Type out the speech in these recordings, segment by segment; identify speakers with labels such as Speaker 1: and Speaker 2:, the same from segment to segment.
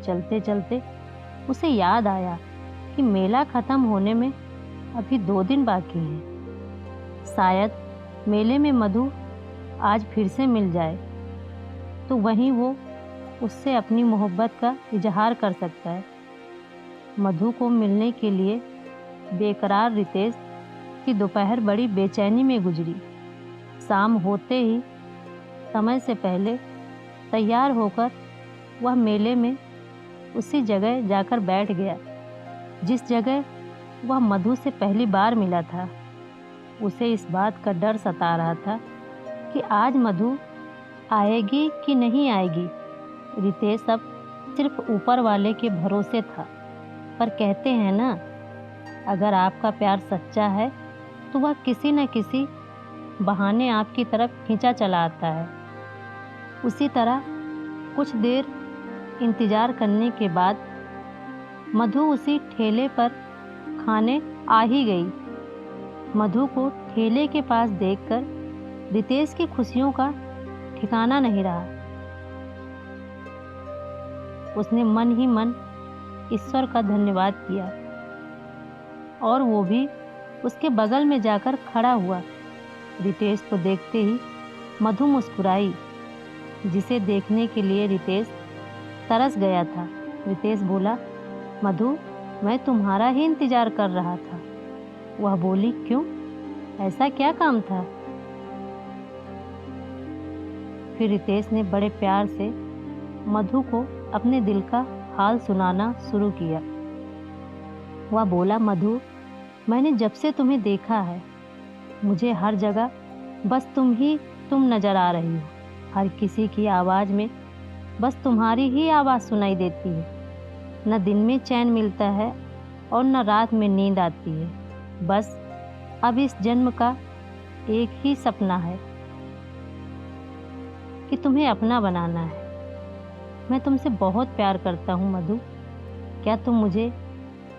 Speaker 1: चलते चलते उसे याद आया कि मेला खत्म होने में अभी 2 दिन बाकी हैं। शायद मेले में मधु आज फिर से मिल जाए तो वहीं वो उससे अपनी मोहब्बत का इजहार कर सकता है। मधु को मिलने के लिए बेकरार रितेश की दोपहर बड़ी बेचैनी में गुजरी। शाम होते ही समय से पहले तैयार होकर वह मेले में उसी जगह जाकर बैठ गया जिस जगह वह मधु से पहली बार मिला था। उसे इस बात का डर सता रहा था कि आज मधु आएगी कि नहीं आएगी। रितेश अब सिर्फ ऊपर वाले के भरोसे था। पर कहते हैं ना, अगर आपका प्यार सच्चा है तो वह किसी न किसी बहाने आपकी तरफ खींचा चला आता है। उसी तरह कुछ देर इंतजार करने के बाद मधु उसी ठेले पर खाने आ ही गई। मधु को ठेले के पास देखकर रितेश की खुशियों का ठिकाना नहीं रहा। उसने मन ही मन ईश्वर का धन्यवाद किया और वो भी उसके बगल में जाकर खड़ा हुआ। रितेश को देखते ही मधु मुस्कुराई, जिसे देखने के लिए रितेश तरस गया था। रितेश बोला, मधु, मैं तुम्हारा ही इंतजार कर रहा था। वह बोली, क्यों? ऐसा क्या काम था? फिर रितेश ने बड़े प्यार से मधु को अपने दिल का हाल सुनाना शुरू किया। वह बोला, मधु, मैंने जब से तुम्हें देखा है मुझे हर जगह बस तुम नजर आ रही हो। हर किसी की आवाज़ में बस तुम्हारी ही आवाज़ सुनाई देती है। न दिन में चैन मिलता है और न रात में नींद आती है। बस अब इस जन्म का एक ही सपना है कि तुम्हें अपना बनाना है। मैं तुमसे बहुत प्यार करता हूँ मधु। क्या तुम मुझे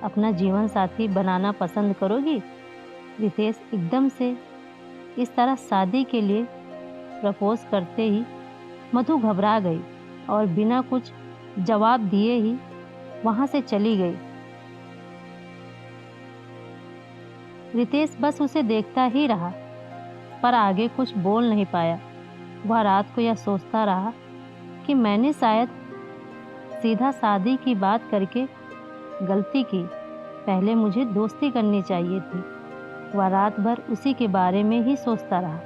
Speaker 1: अपना जीवन साथी बनाना पसंद करोगी? रितेश एकदम से इस तरह शादी के लिए प्रपोज करते ही मधु घबरा गई और बिना कुछ जवाब दिए ही वहाँ से चली गई। रितेश बस उसे देखता ही रहा पर आगे कुछ बोल नहीं पाया। वह रात को यह सोचता रहा कि मैंने शायद सीधा शादी की बात करके गलती की। पहले मुझे दोस्ती करनी चाहिए थी। वह रात भर उसी के बारे में ही सोचता रहा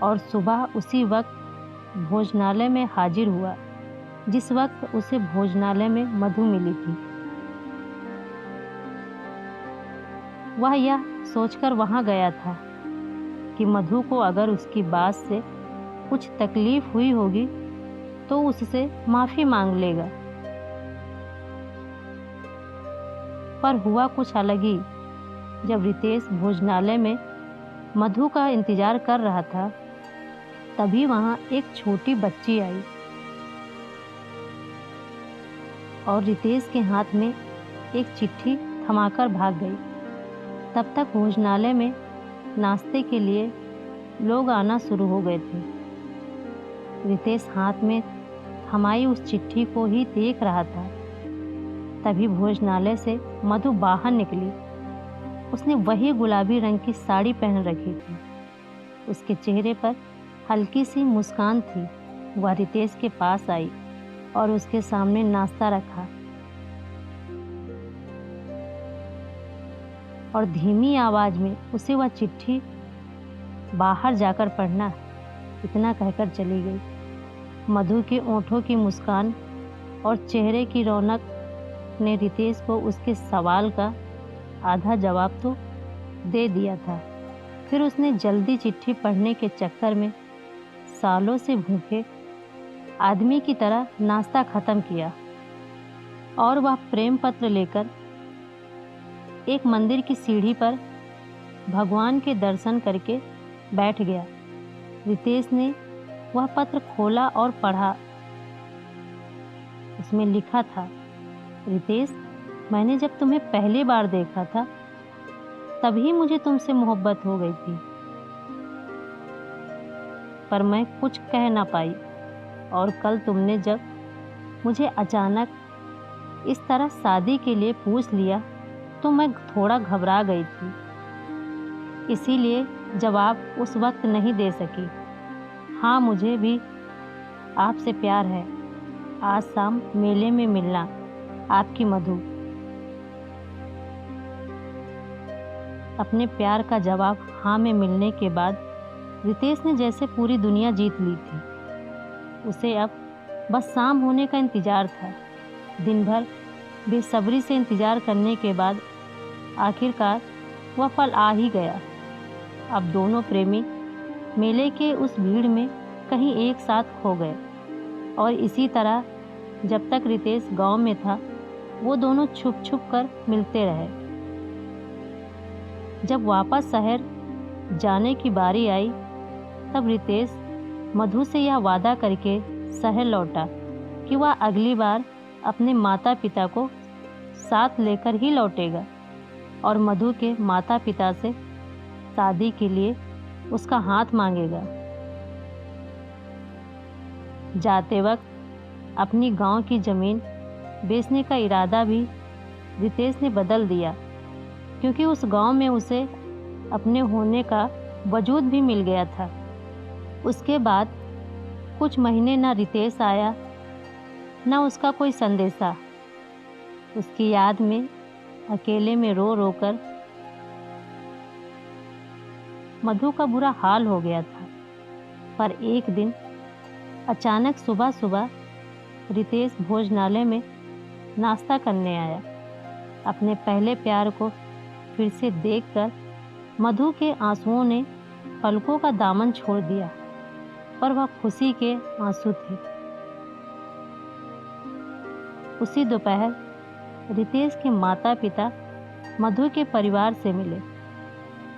Speaker 1: और सुबह उसी वक्त भोजनालय में हाजिर हुआ जिस वक्त उसे भोजनालय में मधु मिली थी। वह यह सोचकर वहां गया था कि मधु को अगर उसकी बात से कुछ तकलीफ हुई होगी तो उससे माफ़ी मांग लेगा। पर हुआ कुछ अलग ही। जब रितेश भोजनालय में मधु का इंतजार कर रहा था तभी वहां एक छोटी बच्ची आई और रितेश के हाथ में एक चिट्ठी थमाकर भाग गई। तब तक भोजनालय में नाश्ते के लिए लोग आना शुरू हो गए थे। रितेश हाथ में थमाई उस चिट्ठी को ही देख रहा था। तभी भोजनालय से मधु बाहर निकली। उसने वही गुलाबी रंग की साड़ी पहन रखी थी। उसके चेहरे पर हल्की सी मुस्कान थी। वह रितेश के पास आई और उसके सामने नाश्ता रखा और धीमी आवाज में उसे वह चिट्ठी बाहर जाकर पढ़ना, इतना कहकर चली गई। मधु के ओंठों की मुस्कान और चेहरे की रौनक ने रितेश को उसके सवाल का आधा जवाब तो दे दिया था। फिर उसने जल्दी चिट्ठी पढ़ने के चक्कर में सालों से भूखे आदमी की तरह नाश्ता खत्म किया और वह प्रेम पत्र लेकर एक मंदिर की सीढ़ी पर भगवान के दर्शन करके बैठ गया। रितेश ने वह पत्र खोला और पढ़ा। उसमें लिखा था, रितेश, मैंने जब तुम्हें पहली बार देखा था तभी मुझे तुमसे मोहब्बत हो गई थी, पर मैं कुछ कह ना पाई और कल तुमने जब मुझे अचानक इस तरह शादी के लिए पूछ लिया तो मैं थोड़ा घबरा गई थी, इसीलिए जवाब उस वक्त नहीं दे सकी। हाँ, मुझे भी आपसे प्यार है। आज शाम मेले में मिलना। आपकी मधु। अपने प्यार का जवाब हाँ में मिलने के बाद रितेश ने जैसे पूरी दुनिया जीत ली थी। उसे अब बस शाम होने का इंतजार था। दिन भर बेसब्री से इंतजार करने के बाद आखिरकार वह पल आ ही गया। अब दोनों प्रेमी मेले के उस भीड़ में कहीं एक साथ खो गए और इसी तरह जब तक रितेश गांव में था वो दोनों छुप छुप कर मिलते रहे। जब वापस शहर जाने की बारी आई तब रितेश मधु से यह वादा करके शहर लौटा कि वह अगली बार अपने माता पिता को साथ लेकर ही लौटेगा और मधु के माता पिता से शादी के लिए उसका हाथ मांगेगा। जाते वक्त अपनी गांव की ज़मीन बेचने का इरादा भी रितेश ने बदल दिया, क्योंकि उस गांव में उसे अपने होने का वजूद भी मिल गया था। उसके बाद कुछ महीने न रितेश आया न उसका कोई संदेशा। उसकी याद में अकेले में रो रो कर मधु का बुरा हाल हो गया था। पर एक दिन अचानक सुबह सुबह रितेश भोजनालय में नाश्ता करने आया। अपने पहले प्यार को फिर से देखकर मधु के आंसुओं ने पलकों का दामन छोड़ दिया, पर वह खुशी के आंसू थे। उसी दोपहर रितेश के माता पिता मधु के परिवार से मिले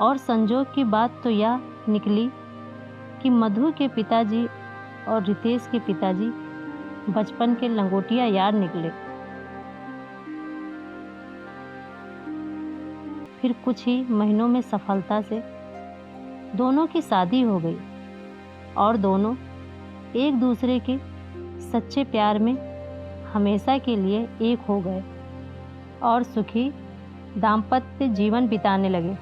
Speaker 1: और संजोग की बात तो यह निकली कि मधु के पिताजी और रितेश के पिताजी बचपन के लंगोटिया यार निकले। फिर कुछ ही महीनों में सफलता से दोनों की शादी हो गई और दोनों एक दूसरे के सच्चे प्यार में हमेशा के लिए एक हो गए और सुखी दाम्पत्य जीवन बिताने लगे।